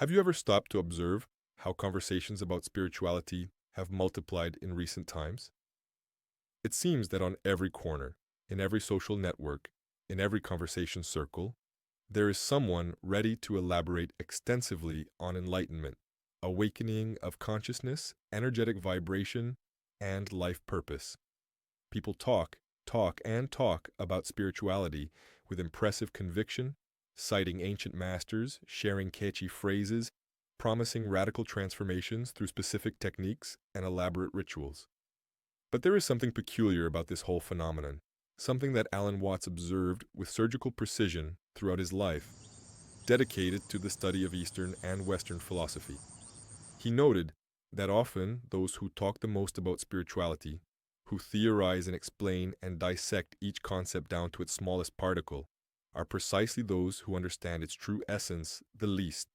Have you ever stopped to observe how conversations about spirituality have multiplied in recent times? It seems that on every corner, in every social network, in every conversation circle, there is someone ready to elaborate extensively on enlightenment, awakening of consciousness, energetic vibration, and life purpose. People talk about spirituality with impressive conviction, citing ancient masters, sharing catchy phrases, promising radical transformations through specific techniques and elaborate rituals. But there is something peculiar about this whole phenomenon, something that Alan Watts observed with surgical precision throughout his life, dedicated to the study of Eastern and Western philosophy. He noted that often those who talk the most about spirituality, who theorize and explain and dissect each concept down to its smallest particle, are precisely those who understand its true essence the least.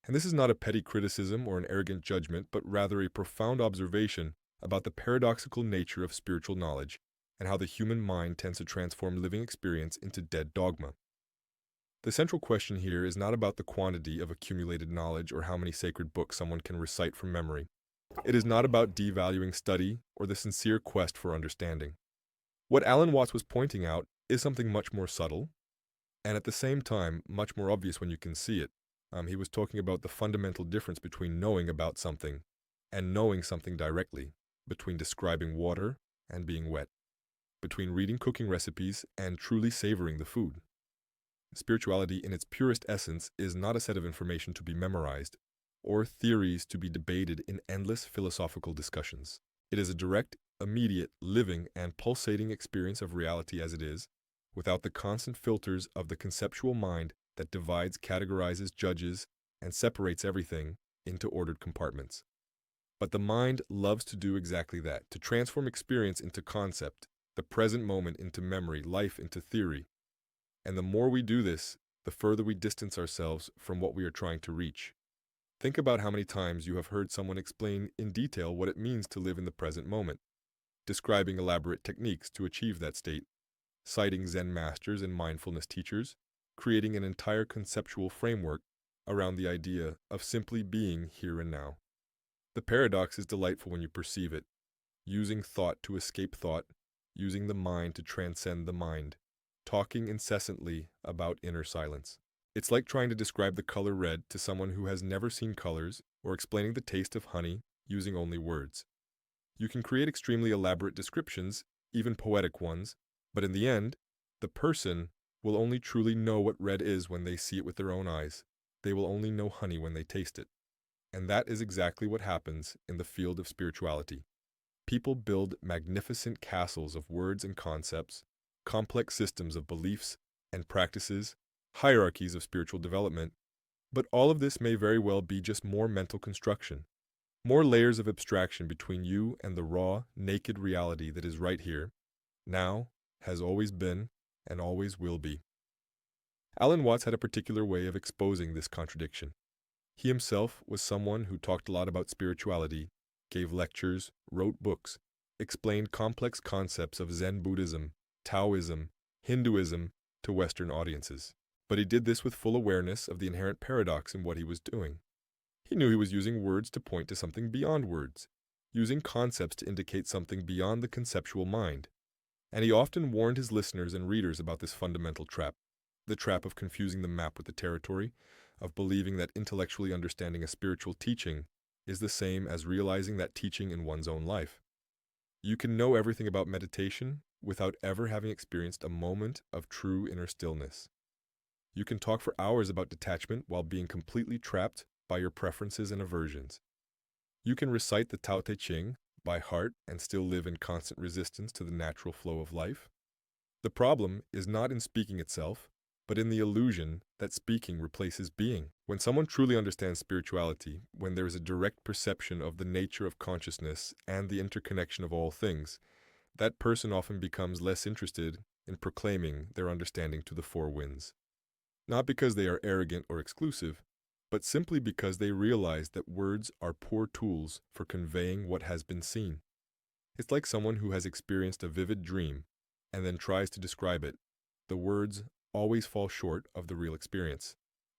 And this is not a petty criticism or an arrogant judgment, but rather a profound observation about the paradoxical nature of spiritual knowledge and how the human mind tends to transform living experience into dead dogma. The central question here is not about the quantity of accumulated knowledge or how many sacred books someone can recite from memory. It is not about devaluing study or the sincere quest for understanding. What Alan Watts was pointing out is something much more subtle, and at the same time, much more obvious when you can see it. He was talking about the fundamental difference between knowing about something and knowing something directly, between describing water and being wet, between reading cooking recipes and truly savoring the food. Spirituality in its purest essence is not a set of information to be memorized or theories to be debated in endless philosophical discussions. It is a direct, immediate, living, and pulsating experience of reality as it is, without the constant filters of the conceptual mind that divides, categorizes, judges, and separates everything into ordered compartments. But the mind loves to do exactly that, to transform experience into concept, the present moment into memory, life into theory. And the more we do this, the further we distance ourselves from what we are trying to reach. Think about how many times you have heard someone explain in detail what it means to live in the present moment, describing elaborate techniques to achieve that state, citing Zen masters and mindfulness teachers, creating an entire conceptual framework around the idea of simply being here and now. The paradox is delightful when you perceive it, using thought to escape thought, using the mind to transcend the mind, talking incessantly about inner silence. It's like trying to describe the color red to someone who has never seen colors, or explaining the taste of honey using only words. You can create extremely elaborate descriptions, even poetic ones, but in the end, the person will only truly know what red is when they see it with their own eyes. They will only know honey when they taste it. And that is exactly what happens in the field of spirituality. People build magnificent castles of words and concepts, complex systems of beliefs and practices, hierarchies of spiritual development, but all of this may very well be just more mental construction, more layers of abstraction between you and the raw, naked reality that is right here, now, has always been, and always will be. Alan Watts had a particular way of exposing this contradiction. He himself was someone who talked a lot about spirituality, gave lectures, wrote books, explained complex concepts of Zen Buddhism, Taoism, Hinduism to Western audiences. But he did this with full awareness of the inherent paradox in what he was doing. He knew he was using words to point to something beyond words, using concepts to indicate something beyond the conceptual mind. And he often warned his listeners and readers about this fundamental trap, the trap of confusing the map with the territory, of believing that intellectually understanding a spiritual teaching is the same as realizing that teaching in one's own life. You can know everything about meditation without ever having experienced a moment of true inner stillness. You can talk for hours about detachment while being completely trapped by your preferences and aversions. You can recite the Tao Te Ching by heart and still live in constant resistance to the natural flow of life. The problem is not in speaking itself, but in the illusion that speaking replaces being. When someone truly understands spirituality, when there is a direct perception of the nature of consciousness and the interconnection of all things, that person often becomes less interested in proclaiming their understanding to the four winds. Not because they are arrogant or exclusive, but simply because they realize that words are poor tools for conveying what has been seen. It's like someone who has experienced a vivid dream and then tries to describe it. The words always fall short of the real experience.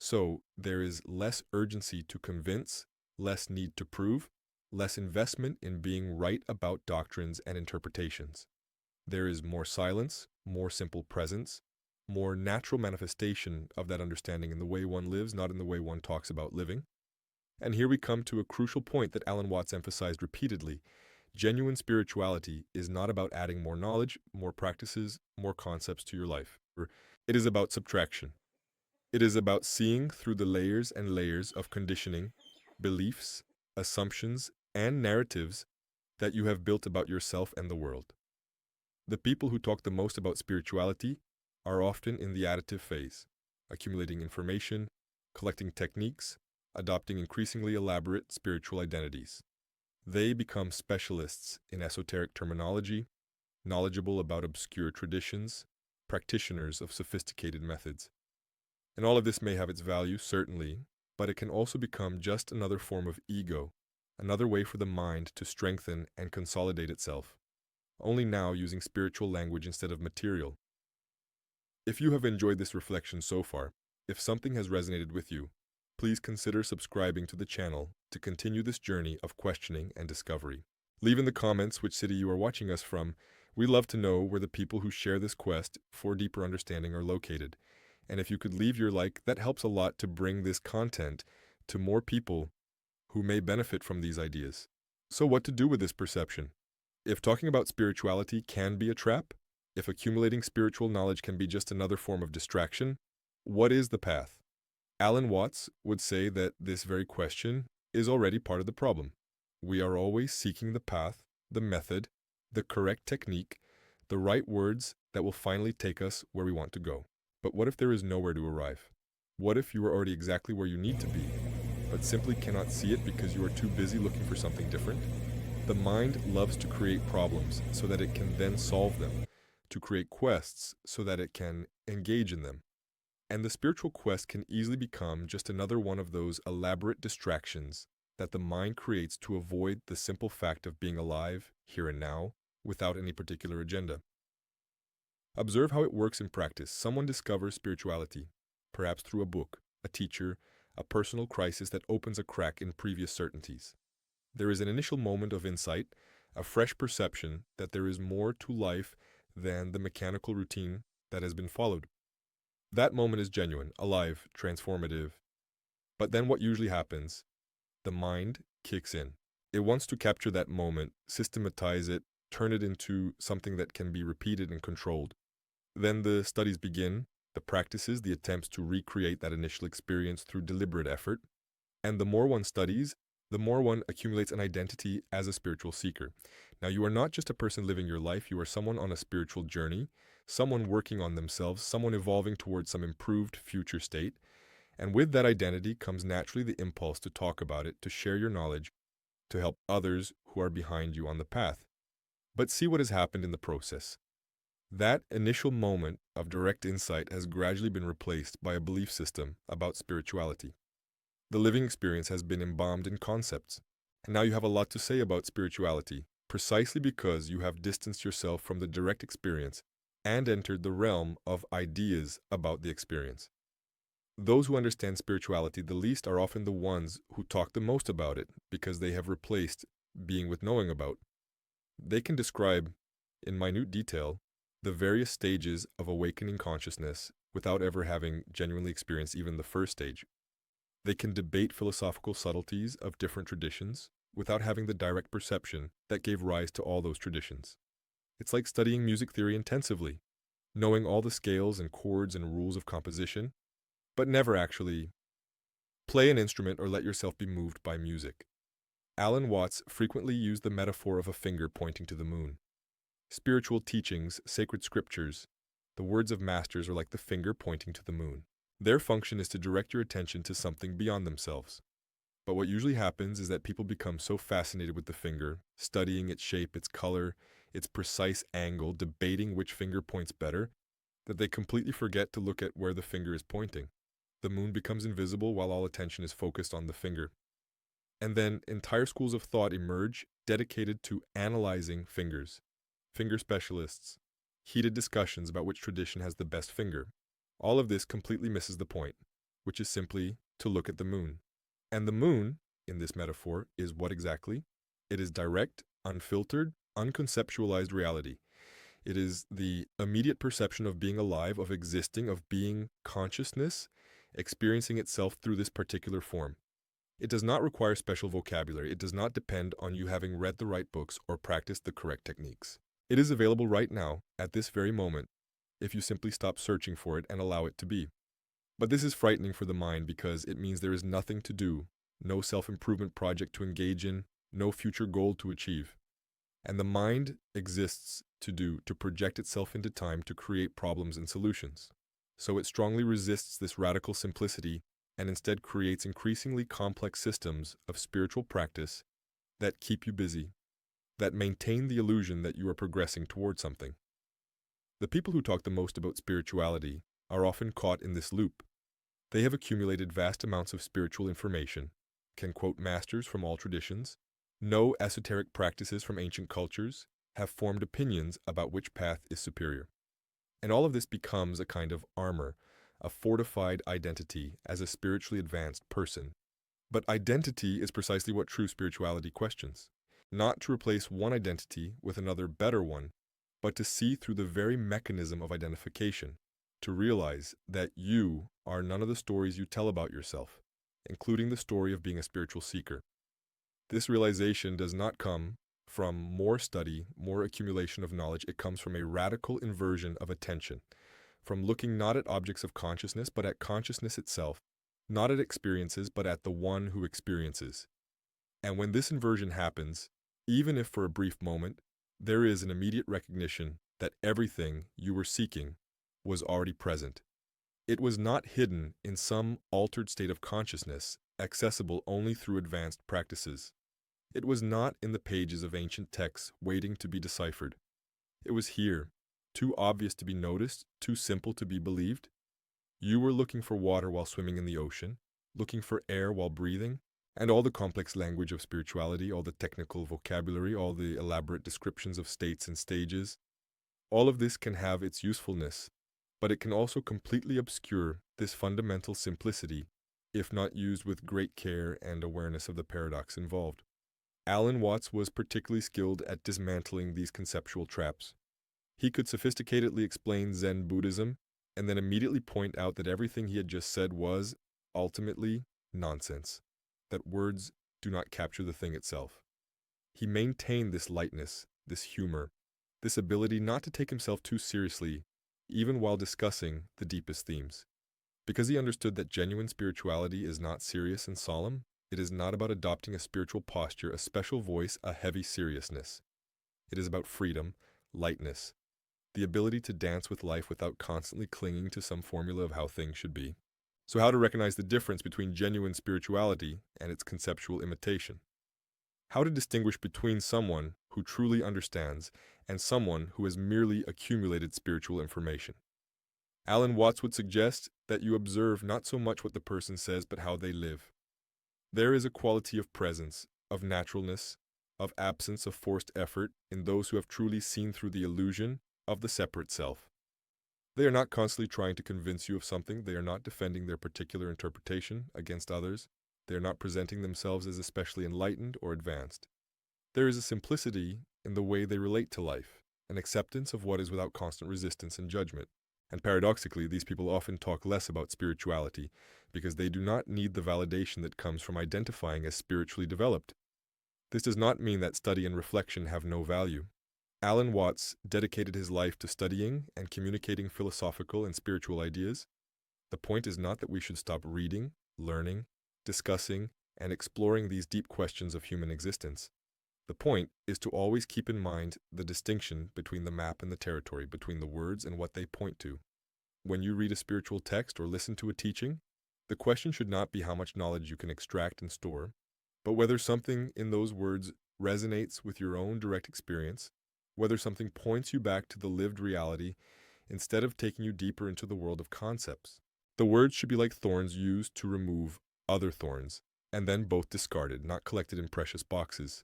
So there is less urgency to convince, less need to prove, less investment in being right about doctrines and interpretations. There is more silence, more simple presence, more natural manifestation of that understanding in the way one lives, not in the way one talks about living. And here we come to a crucial point that Alan Watts emphasized repeatedly. Genuine spirituality is not about adding more knowledge, more practices, more concepts to your life. It is about subtraction. It is about seeing through the layers and layers of conditioning, beliefs, assumptions, and narratives that you have built about yourself and the world. The people who talk the most about spirituality are often in the additive phase, accumulating information, collecting techniques, adopting increasingly elaborate spiritual identities. They become specialists in esoteric terminology, knowledgeable about obscure traditions, practitioners of sophisticated methods. And all of this may have its value, certainly, but it can also become just another form of ego, another way for the mind to strengthen and consolidate itself, only now using spiritual language instead of material. If you have enjoyed this reflection so far, if something has resonated with you, please consider subscribing to the channel to continue this journey of questioning and discovery. Leave in the comments which city you are watching us from. We love to know where the people who share this quest for deeper understanding are located. And if you could leave your like, that helps a lot to bring this content to more people who may benefit from these ideas. So what to do with this perception? If talking about spirituality can be a trap, if accumulating spiritual knowledge can be just another form of distraction, what is the path? Alan Watts would say that this very question is already part of the problem. We are always seeking the path, the method, the correct technique, the right words that will finally take us where we want to go. But what if there is nowhere to arrive? What if you are already exactly where you need to be, but simply cannot see it because you are too busy looking for something different? The mind loves to create problems so that it can then solve them, to create quests so that it can engage in them. And the spiritual quest can easily become just another one of those elaborate distractions that the mind creates to avoid the simple fact of being alive, here and now, without any particular agenda. Observe how it works in practice. Someone discovers spirituality, perhaps through a book, a teacher, a personal crisis that opens a crack in previous certainties. There is an initial moment of insight, a fresh perception that there is more to life than the mechanical routine that has been followed. That moment is genuine, alive, transformative. But then what usually happens? The mind kicks in. It wants to capture that moment, systematize it, turn it into something that can be repeated and controlled. Then the studies begin, the practices, the attempts to recreate that initial experience through deliberate effort. And the more one studies, the more one accumulates an identity as a spiritual seeker. Now, you are not just a person living your life, you are someone on a spiritual journey, someone working on themselves, someone evolving towards some improved future state. And with that identity comes naturally the impulse to talk about it, to share your knowledge, to help others who are behind you on the path. But see what has happened in the process. That initial moment of direct insight has gradually been replaced by a belief system about spirituality. The living experience has been embalmed in concepts, and now you have a lot to say about spirituality, precisely because you have distanced yourself from the direct experience and entered the realm of ideas about the experience. Those who understand spirituality the least are often the ones who talk the most about it because they have replaced being with knowing about. They can describe, in minute detail, the various stages of awakening consciousness without ever having genuinely experienced even the first stage. They can debate philosophical subtleties of different traditions without having the direct perception that gave rise to all those traditions. It's like studying music theory intensively, knowing all the scales and chords and rules of composition, but never actually play an instrument or let yourself be moved by music. Alan Watts frequently used the metaphor of a finger pointing to the moon. Spiritual teachings, sacred scriptures, the words of masters are like the finger pointing to the moon. Their function is to direct your attention to something beyond themselves. But what usually happens is that people become so fascinated with the finger, studying its shape, its color, its precise angle, debating which finger points better, that they completely forget to look at where the finger is pointing. The moon becomes invisible while all attention is focused on the finger. And then entire schools of thought emerge dedicated to analyzing fingers. Finger specialists, heated discussions about which tradition has the best finger. All of this completely misses the point. which is simply to look at the moon. And the moon, in this metaphor, is what exactly? It is direct, unfiltered, unconceptualized reality. It is the immediate perception of being alive, of existing, of being consciousness, experiencing itself through this particular form. It does not require special vocabulary. It does not depend on you having read the right books or practiced the correct techniques. It is available right now, at this very moment, if you simply stop searching for it and allow it to be. But this is frightening for the mind because it means there is nothing to do, no self-improvement project to engage in, no future goal to achieve. And the mind exists to project itself into time to create problems and solutions. So it strongly resists this radical simplicity and instead creates increasingly complex systems of spiritual practice that keep you busy, that maintain the illusion that you are progressing toward something. The people who talk the most about spirituality are often caught in this loop. They have accumulated vast amounts of spiritual information, can quote masters from all traditions, know esoteric practices from ancient cultures, have formed opinions about which path is superior. And all of this becomes a kind of armor, a fortified identity as a spiritually advanced person. But identity is precisely what true spirituality questions. Not to replace one identity with another better one, but to see through the very mechanism of identification, to realize that you are none of the stories you tell about yourself, including the story of being a spiritual seeker. This realization does not come from more study, more accumulation of knowledge. It comes from a radical inversion of attention, from looking not at objects of consciousness, but at consciousness itself, not at experiences, but at the one who experiences. And when this inversion happens, even if for a brief moment, there is an immediate recognition that everything you were seeking was already present. It was not hidden in some altered state of consciousness, accessible only through advanced practices. It was not in the pages of ancient texts waiting to be deciphered. It was here, too obvious to be noticed, too simple to be believed. You were looking for water while swimming in the ocean, looking for air while breathing, and all the complex language of spirituality, all the technical vocabulary, all the elaborate descriptions of states and stages. All of this can have its usefulness, but it can also completely obscure this fundamental simplicity if not used with great care and awareness of the paradox involved. Alan Watts was particularly skilled at dismantling these conceptual traps. He could sophisticatedly explain Zen Buddhism and then immediately point out that everything he had just said was, ultimately, nonsense, that words do not capture the thing itself. He maintained this lightness, this humor, this ability not to take himself too seriously, even while discussing the deepest themes. Because he understood that genuine spirituality is not serious and solemn, it is not about adopting a spiritual posture, a special voice, a heavy seriousness. It is about freedom, lightness, the ability to dance with life without constantly clinging to some formula of how things should be. So how to recognize the difference between genuine spirituality and its conceptual imitation? How to distinguish between someone who truly understands and someone who has merely accumulated spiritual information? Alan Watts would suggest that you observe not so much what the person says, but how they live. There is a quality of presence, of naturalness, of absence of forced effort in those who have truly seen through the illusion of the separate self. They are not constantly trying to convince you of something. They are not defending their particular interpretation against others. They are not presenting themselves as especially enlightened or advanced. There is a simplicity in the way they relate to life, an acceptance of what is without constant resistance and judgment. And paradoxically, these people often talk less about spirituality because they do not need the validation that comes from identifying as spiritually developed. This does not mean that study and reflection have no value. Alan Watts dedicated his life to studying and communicating philosophical and spiritual ideas. The point is not that we should stop reading, learning, discussing, and exploring these deep questions of human existence. The point is to always keep in mind the distinction between the map and the territory, between the words and what they point to. When you read a spiritual text or listen to a teaching, the question should not be how much knowledge you can extract and store, but whether something in those words resonates with your own direct experience, whether something points you back to the lived reality instead of taking you deeper into the world of concepts. The words should be like thorns used to remove other thorns, and then both discarded, not collected in precious boxes.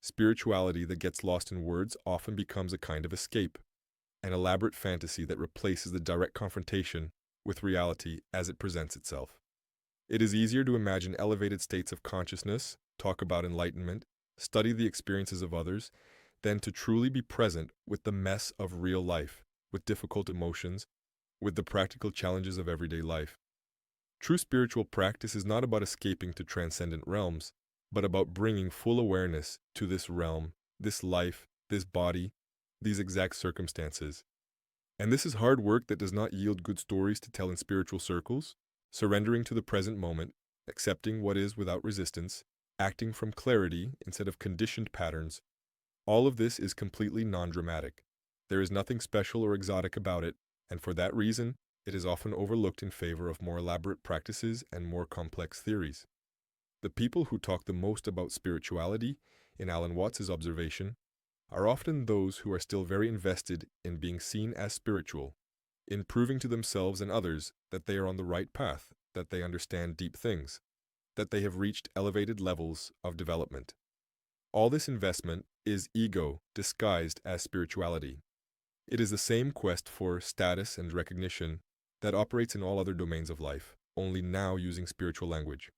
Spirituality that gets lost in words often becomes a kind of escape, an elaborate fantasy that replaces the direct confrontation with reality as it presents itself. It is easier to imagine elevated states of consciousness, talk about enlightenment, study the experiences of others, than to truly be present with the mess of real life, with difficult emotions, with the practical challenges of everyday life. True spiritual practice is not about escaping to transcendent realms, but about bringing full awareness to this realm, this life, this body, these exact circumstances. And this is hard work that does not yield good stories to tell in spiritual circles, surrendering to the present moment, accepting what is without resistance, acting from clarity instead of conditioned patterns. All of this is completely non-dramatic. There is nothing special or exotic about it, and for that reason, it is often overlooked in favor of more elaborate practices and more complex theories. The people who talk the most about spirituality, in Alan Watts' observation, are often those who are still very invested in being seen as spiritual, in proving to themselves and others that they are on the right path, that they understand deep things, that they have reached elevated levels of development. All this investment is ego disguised as spirituality. It is the same quest for status and recognition that operates in all other domains of life, only now using spiritual language.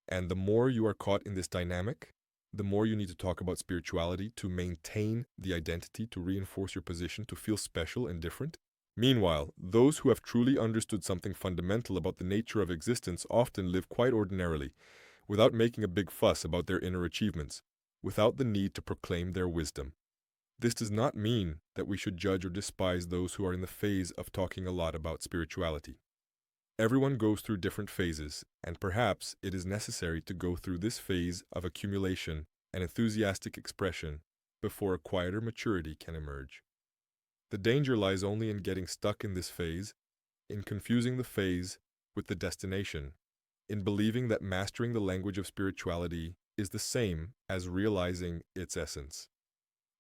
And the more you are caught in this dynamic, the more you need to talk about spirituality to maintain the identity, to reinforce your position, to feel special and different. Meanwhile, those who have truly understood something fundamental about the nature of existence often live quite ordinarily, without making a big fuss about their inner achievements, without the need to proclaim their wisdom. This does not mean that we should judge or despise those who are in the phase of talking a lot about spirituality. Everyone goes through different phases, and perhaps it is necessary to go through this phase of accumulation and enthusiastic expression before a quieter maturity can emerge. The danger lies only in getting stuck in this phase, in confusing the phase with the destination, in believing that mastering the language of spirituality is the same as realizing its essence.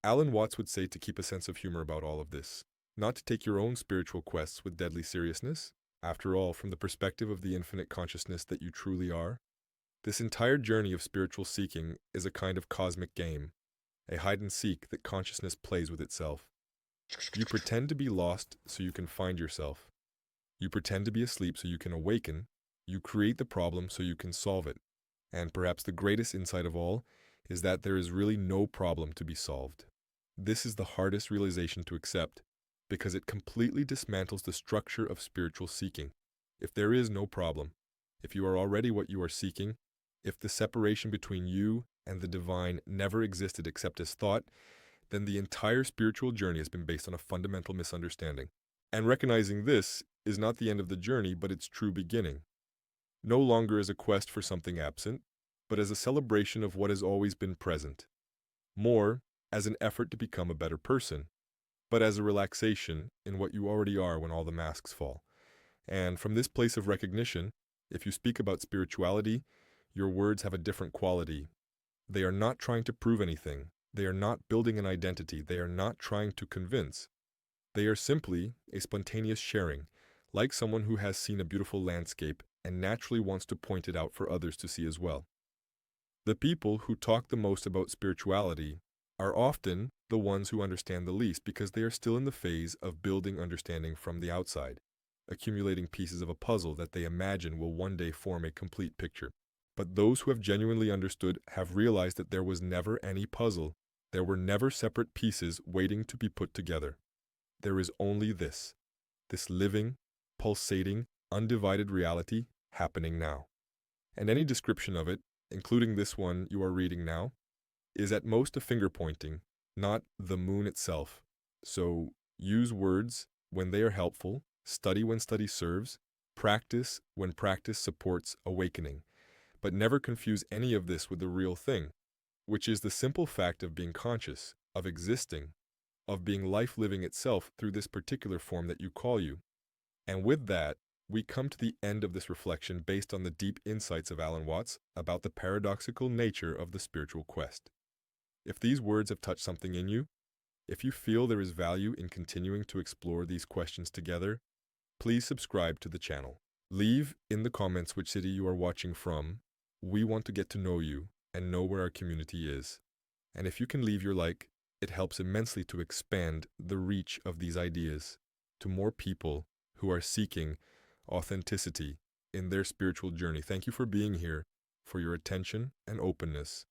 Alan Watts would say to keep a sense of humor about all of this, not to take your own spiritual quests with deadly seriousness. After all, from the perspective of the infinite consciousness that you truly are, this entire journey of spiritual seeking is a kind of cosmic game, a hide-and-seek that consciousness plays with itself. You pretend to be lost so you can find yourself. You pretend to be asleep so you can awaken. You create the problem so you can solve it. And perhaps the greatest insight of all is that there is really no problem to be solved. This is the hardest realization to accept, because it completely dismantles the structure of spiritual seeking. If there is no problem, if you are already what you are seeking, if the separation between you and the divine never existed except as thought, then the entire spiritual journey has been based on a fundamental misunderstanding. And recognizing this is not the end of the journey, but its true beginning. No longer as a quest for something absent, but as a celebration of what has always been present. More as an effort to become a better person, but as a relaxation in what you already are when all the masks fall. And from this place of recognition, if you speak about spirituality, your words have a different quality. They are not trying to prove anything. They are not building an identity. They are not trying to convince. They are simply a spontaneous sharing, like someone who has seen a beautiful landscape and naturally wants to point it out for others to see as well. The people who talk the most about spirituality are often the ones who understand the least, because they are still in the phase of building understanding from the outside, accumulating pieces of a puzzle that they imagine will one day form a complete picture. But those who have genuinely understood have realized that there was never any puzzle. There were never separate pieces waiting to be put together. There is only this living, pulsating, undivided reality happening now. And any description of it, including this one you are reading now, is at most a finger pointing, not the moon itself. So use words when they are helpful, study when study serves, practice when practice supports awakening. But never confuse any of this with the real thing, which is the simple fact of being conscious, of existing, of being life living itself through this particular form that you call you. And with that, we come to the end of this reflection based on the deep insights of Alan Watts about the paradoxical nature of the spiritual quest. If these words have touched something in you, if you feel there is value in continuing to explore these questions together, please subscribe to the channel. Leave in the comments which city you are watching from. We want to get to know you and know where our community is. And if you can leave your like, it helps immensely to expand the reach of these ideas to more people who are seeking authenticity in their spiritual journey. Thank you for being here, for your attention and openness.